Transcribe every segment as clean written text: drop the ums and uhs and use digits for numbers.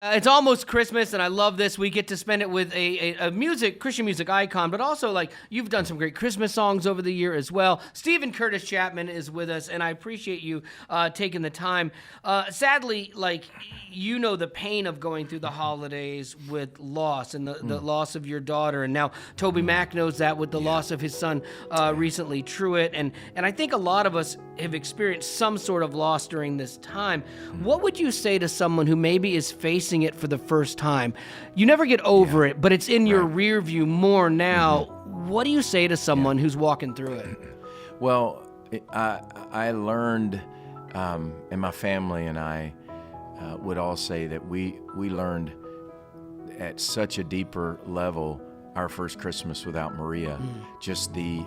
It's almost Christmas, and I love this. We get to spend it with a Christian music icon, but also, like, you've done some great Christmas songs over the year as well. Stephen Curtis Chapman is with us, and I appreciate you taking the time. Sadly, like, you know the pain of going through the holidays with loss and the loss of your daughter, and now Toby Mac knows that with the loss of his son recently, Truett, and I think a lot of us have experienced some sort of loss during this time. What would you say to someone who maybe is facing it for the first time? You never get over it, but it's in your rear view more now. What do you say to someone who's walking through it? Well, I learned, and my family and I would all say that we learned at such a deeper level our first Christmas without Maria. Just the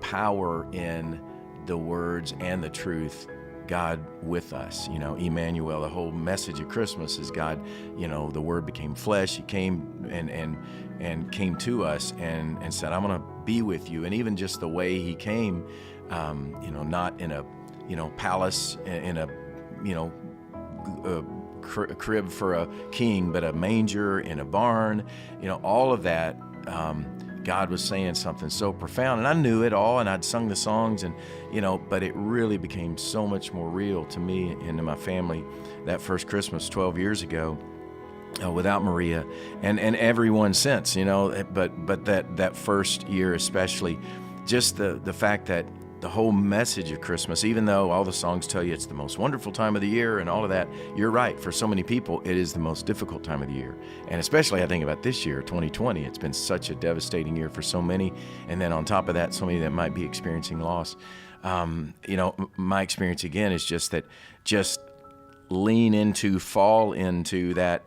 power in the words and the truth, God with us. Emmanuel, the whole message of Christmas is God, the Word became flesh. He came and came to us and said, I'm going to be with you. And even just the way he came, not in a, palace, in a crib for a king, but a manger in a barn, all of that, God was saying something so profound, and I knew it all, and I'd sung the songs, and but it really became so much more real to me and to my family that first Christmas 12 years ago without Maria, and everyone since, but that first year especially, just the fact that the whole message of Christmas, even though all the songs tell you it's the most wonderful time of the year and all of that, you're right. For so many people, it is the most difficult time of the year. And especially I think about this year, 2020, it's been such a devastating year for so many. And then on top of that, so many that might be experiencing loss. My experience again is just fall into that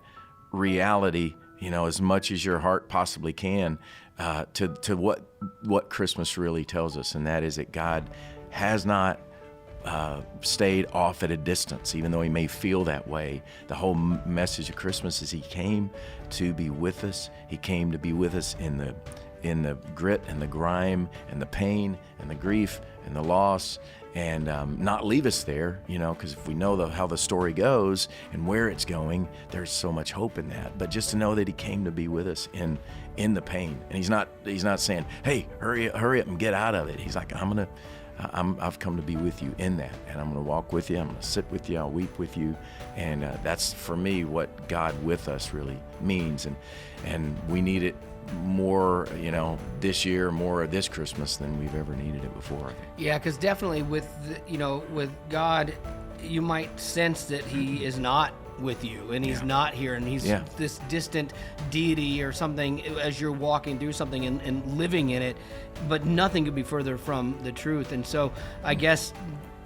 reality, as much as your heart possibly can, to what Christmas really tells us, and that is that God has not stayed off at a distance, even though he may feel that way. The whole message of Christmas is he came to be with us. He came to be with us in the grit and the grime and the pain and the grief and the loss, and not leave us there, because if we know how the story goes and where it's going, there's so much hope in that. But just to know that he came to be with us in the pain, and he's not saying, "Hey, hurry up and get out of it." He's like, I've come to be with you in that, and I'm going to walk with you. I'm going to sit with you. I'll weep with you, and that's for me what God with us really means, and we need it more, this year, more this Christmas than we've ever needed it before. Yeah, because definitely with God, you might sense that he is not with you, and he's not here, and he's this distant deity or something as you're walking through something and living in it, but nothing could be further from the truth. And so I guess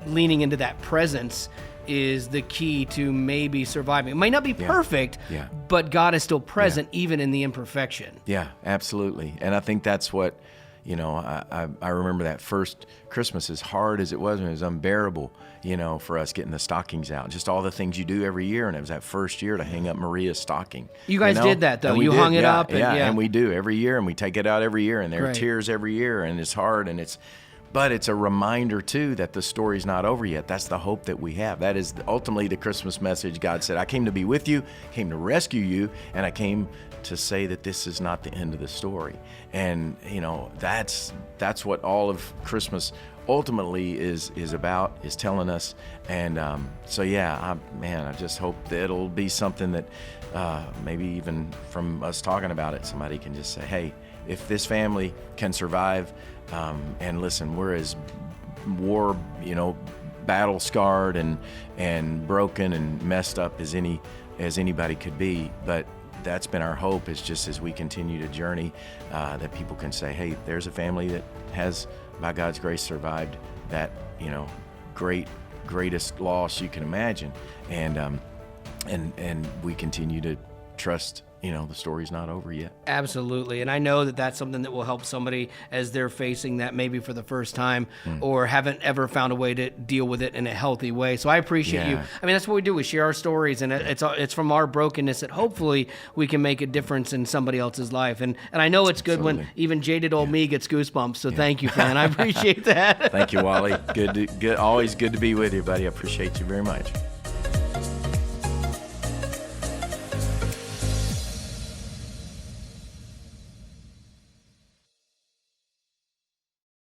leaning into that presence is the key to maybe surviving. It might not be perfect, but God is still present even in the imperfection. Yeah, absolutely. And I think that's what, I remember that first Christmas, as hard as it was unbearable, for us getting the stockings out, just all the things you do every year. And it was that first year to hang up Maria's stocking. You guys did that, though. You hung it up. And we do every year, and we take it out every year, and there are tears every year, and it's hard, but it's a reminder, too, that the story's not over yet. That's the hope that we have. That is ultimately the Christmas message. God said, I came to be with you, came to rescue you, and I came to say that this is not the end of the story. And, that's what all of Christmas ultimately is about, is telling us. And I just hope that it'll be something that maybe even from us talking about it, somebody can just say, hey, if this family can survive, and listen, we're as battle scarred and broken and messed up as anybody could be, but that's been our hope, is just as we continue to journey, that people can say, hey, there's a family that has, by God's grace, survived that greatest loss you can imagine, and we continue to trust the story's not over yet. Absolutely. And I know that that's something that will help somebody as they're facing that maybe for the first time or haven't ever found a way to deal with it in a healthy way. So I appreciate you. I mean, that's what we do. We share our stories, and it's from our brokenness that hopefully we can make a difference in somebody else's life. And I know it's good when even jaded old me gets goosebumps. So thank you, Fran. I appreciate that. Thank you, Wally. Always good to be with you, buddy. I appreciate you very much.